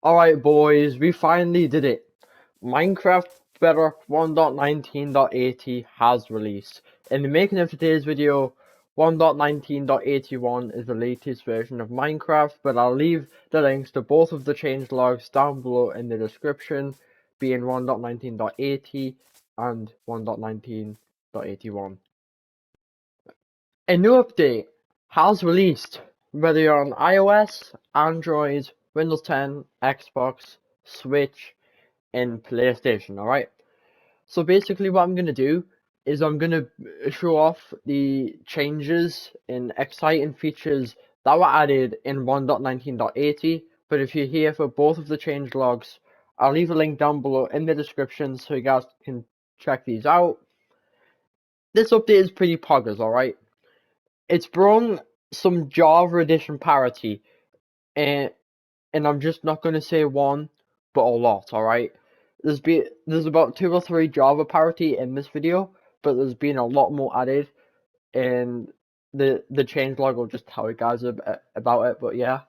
Alright boys, we finally did it. Minecraft Bedrock 1.19.80 has released. In the making of today's video, 1.19.81 is the latest version of Minecraft, but I'll leave the links to both of the changelogs down below in the description, being 1.19.80 and 1.19.81. A new update has released, whether you're on iOS, Android, Windows 10, Xbox, Switch, and PlayStation, alright? So basically what I'm going to do is I'm going to show off the changes and exciting features that were added in 1.19.80, but if you're here for both of the changelogs, I'll leave a link down below in the description so you guys can check these out. This update is pretty poggers, alright? It's brought some Java edition parity, and I'm just not gonna say one, but a lot. All right, there's about 2 or 3 Java parity in this video, but there's been a lot more added, and the changelog will just tell you guys about it. But yeah,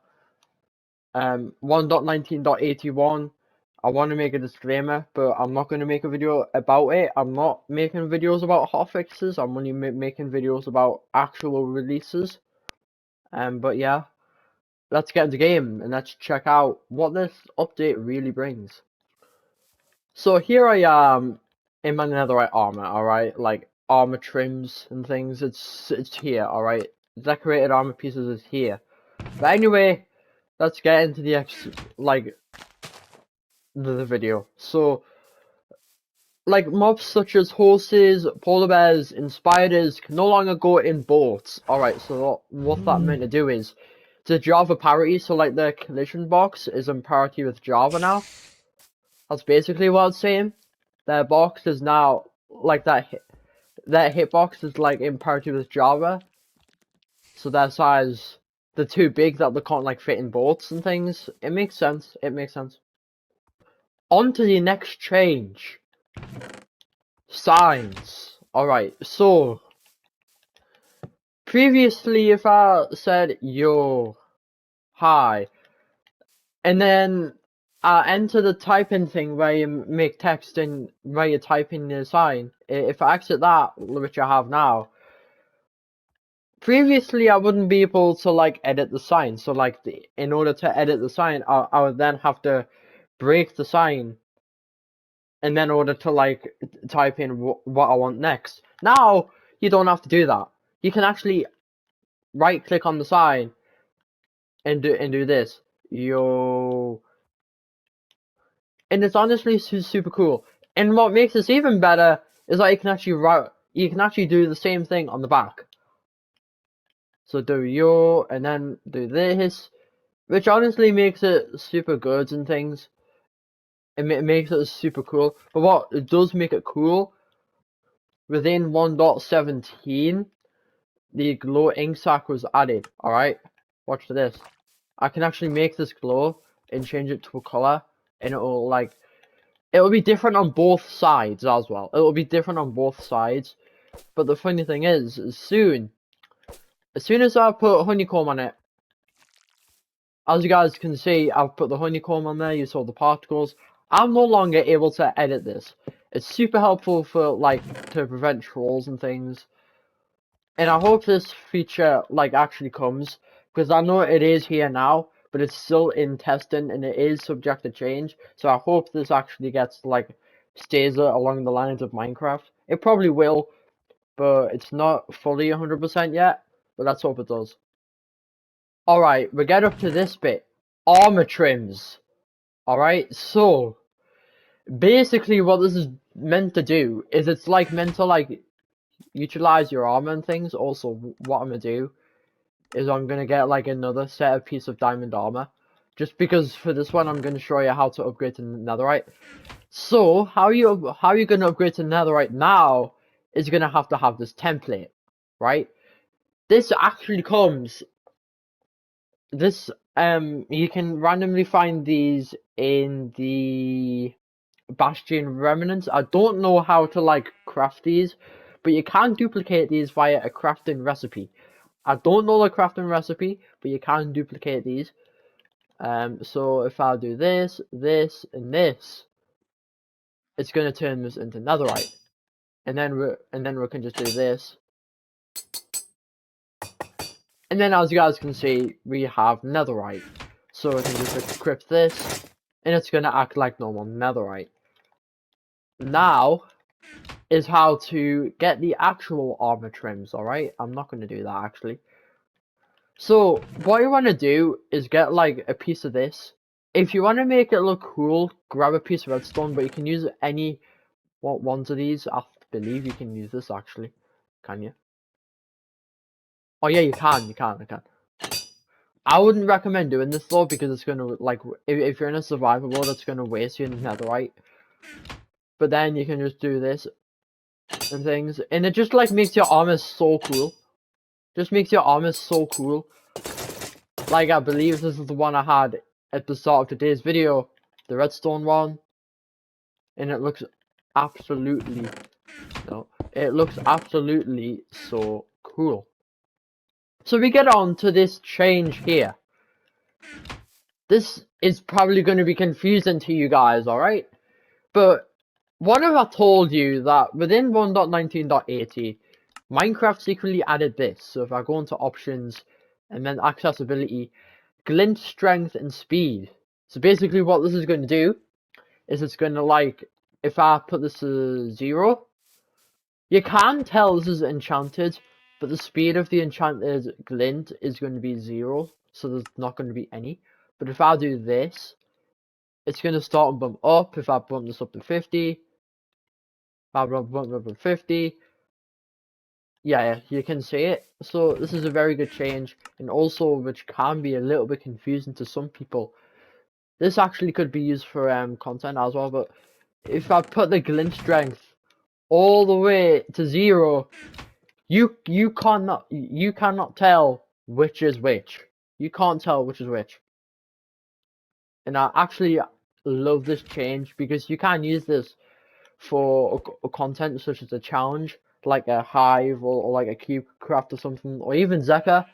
1.19.81. I want to make a disclaimer, but I'm not going to make a video about it. I'm not making videos about hotfixes. I'm only making videos about actual releases. But yeah, let's get into the game and let's check out what this update really brings. So here I am in my netherite armor, alright? Like armor trims and things, it's here, alright? Decorated armor pieces is here. But anyway, let's get into the video. So like mobs such as horses, polar bears, and spiders can no longer go in boats. Alright, so what that meant to do is the Java parity, so like the collision box is in parity with Java now. That's basically what it's saying. Their box is now like that hitbox is like in parity with Java. So their size, they're too big that they can't like fit in boats and things. It makes sense. It makes sense. On to the next change. Signs. Alright, so previously if I said yo, hi, and then I enter the typing thing where you make text and where you type in the sign, if I exit that, which I have now, previously I wouldn't be able to like edit the sign. So like in order to edit the sign, I would then have to break the sign and then in order to like type in what I want next. Now you don't have to do that. You can actually right click on the sign and do this. Yo. And it's honestly super cool. And what makes this even better is that you can actually do the same thing on the back. So do yo and then do this, which honestly makes it super good and things. It makes it super cool. But what it does make it cool, within 1.17, the glow ink sac was added. Alright, watch this. I can actually make this glow and change it to a color, and it'll be different on both sides as well. It'll be different on both sides. But the funny thing is as soon as I put honeycomb on it, as you guys can see, I've put the honeycomb on there. You saw the particles. I'm no longer able to edit this. It's super helpful for like to prevent trolls and things. And I hope this feature like actually comes, because I know it is here now, but it's still in testing and it is subject to change. So I hope this actually gets like stays along the lines of Minecraft. It probably will, but it's not fully 100% yet. But let's hope it does. Alright, we get up to this bit. Armor trims. Alright, so basically what this is meant to do is it's like meant to like utilize your armor and things. Also, what I'm gonna do is I'm gonna get like another set of piece of diamond armor, just because for this one I'm gonna show you how to upgrade to netherite. So how you gonna upgrade to netherite now is gonna have to have this template, right? This actually comes. This you can randomly find these in the Bastion remnants. I don't know how to like craft these, but you can duplicate these via a crafting recipe. I don't know the crafting recipe, but you can duplicate these. So if I do this, this, and this, it's gonna turn this into netherite. And then we can just do this. And then as you guys can see, we have netherite. So we can just equip this, and it's gonna act like normal netherite. Now is how to get the actual armor trims, alright? I'm not gonna do that actually. So what you wanna do is get like a piece of this. If you wanna make it look cool, grab a piece of redstone, but you can use any ones of these. I believe you can use this actually. Can you? Oh yeah, you can. I wouldn't recommend doing this though, because it's gonna, like, if you're in a survival mode, it's gonna waste your netherite. But then you can just do this and things, and it just like makes your armor so cool. Just makes your armor so cool. Like, I believe this is the one I had at the start of today's video, the redstone one, and it looks absolutely, no, it looks absolutely so cool. So we get on to this change here. This is probably going to be confusing to you guys, alright? But what if I told you that within 1.19.80, Minecraft secretly added this? So if I go into options and then accessibility, glint, strength, and speed. So basically what this is going to do is it's going to, like, if I put this to 0, you can tell this is enchanted, but the speed of the enchanted glint is going to be 0, so there's not going to be any. But if I do this, it's going to start and bump up. If I bump this up to 50, if I bump up to 50, yeah, you can see it. So this is a very good change, and also which can be a little bit confusing to some people. This actually could be used for content as well, but if I put the glint strength all the way to 0, you cannot tell which is which. You can't tell which is which. And I actually love this change because you can use this for a content such as a challenge, like a hive or like a cube craft or something, or even Zeka.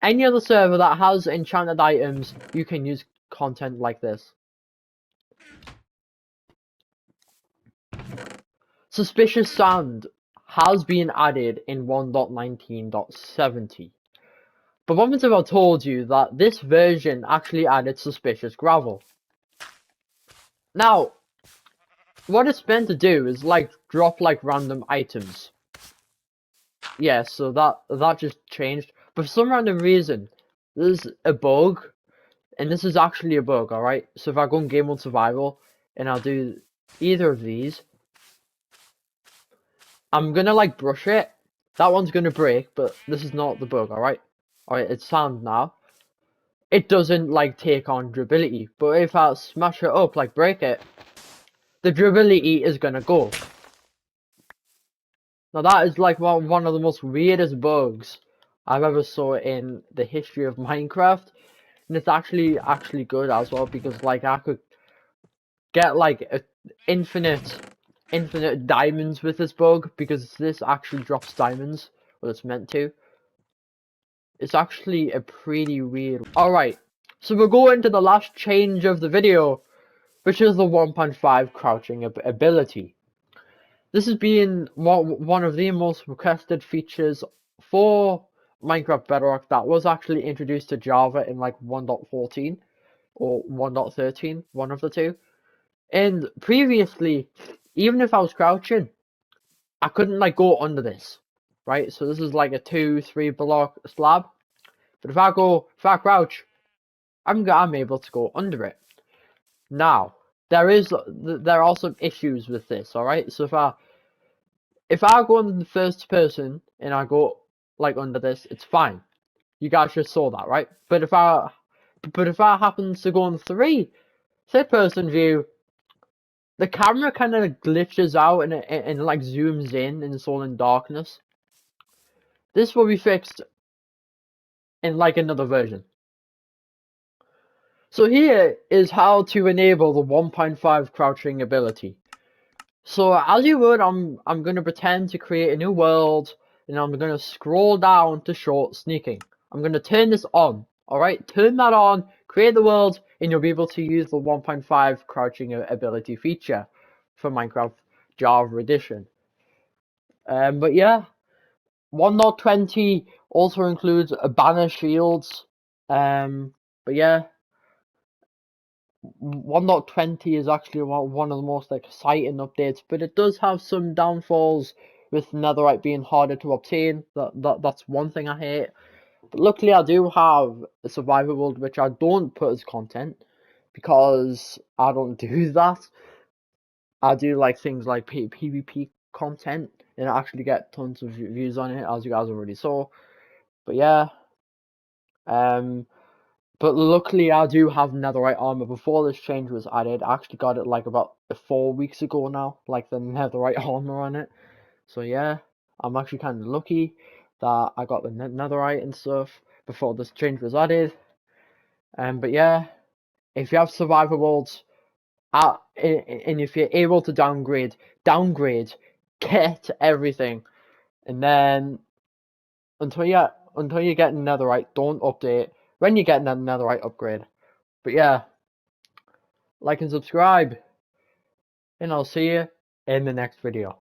Any other server that has enchanted items, you can use content like this. Suspicious sand has been added in 1.19.70. But what if I told you that this version actually added suspicious gravel? Now, what it's meant to do is like drop like random items. Yeah, so that just changed. But for some random reason, there's a bug, and this is actually a bug, alright? So if I go in game mode survival, and I'll do either of these, I'm gonna like brush it. That one's gonna break, but this is not the bug, alright? Alright, it's sand now. It doesn't like take on durability, but if I smash it up, like break it, the durability is gonna go. Now that is like one of the most weirdest bugs I've ever saw in the history of Minecraft, and it's actually good as well, because like I could get like infinite diamonds with this bug, because this actually drops diamonds, well, it's meant to. It's actually a pretty weird. Alright, so we'll go into the last change of the video, which is the 1.5 crouching ability. This has been one of the most requested features for Minecraft Bedrock that was actually introduced to Java in like 1.14 or 1.13, one of the two. And previously, even if I was crouching, I couldn't like go under this, right? So this is like a 2-3 block slab. But if I crouch, I'm able to go under it. Now, there are some issues with this, alright? So if I go under the first person and I go like under this, it's fine. You guys just saw that, right? But if I happen to go on 3 third person view, the camera kind of glitches out and like zooms in and it's all in darkness. This will be fixed in like another version. So here is how to enable the 1.5 crouching ability. So as you would, I'm going to pretend to create a new world, and I'm going to scroll down to show sneaking. I'm going to turn this on. Alright, turn that on, create the world, and you'll be able to use the 1.5 crouching ability feature for Minecraft Java Edition. But yeah, 1.20 also includes a banner shields. But yeah, 1.20 is actually one of the most exciting updates, but it does have some downfalls with netherite being harder to obtain. That's one thing I hate. But luckily, I do have a survivor world which I don't put as content because I don't do that. I do like things like PvP content and I actually get tons of views on it, as you guys already saw. But yeah, but luckily I do have netherite armor. Before this change was added, I actually got it like about 4 weeks ago now, like the netherite armor on it. So yeah, I'm actually kind of lucky that I got the netherite and stuff before this change was added. But yeah, if you have survivor worlds, and if you're able to downgrade, get everything, and then until you get netherite, don't update. When you get netherite, upgrade. But yeah, like and subscribe, and I'll see you in the next video.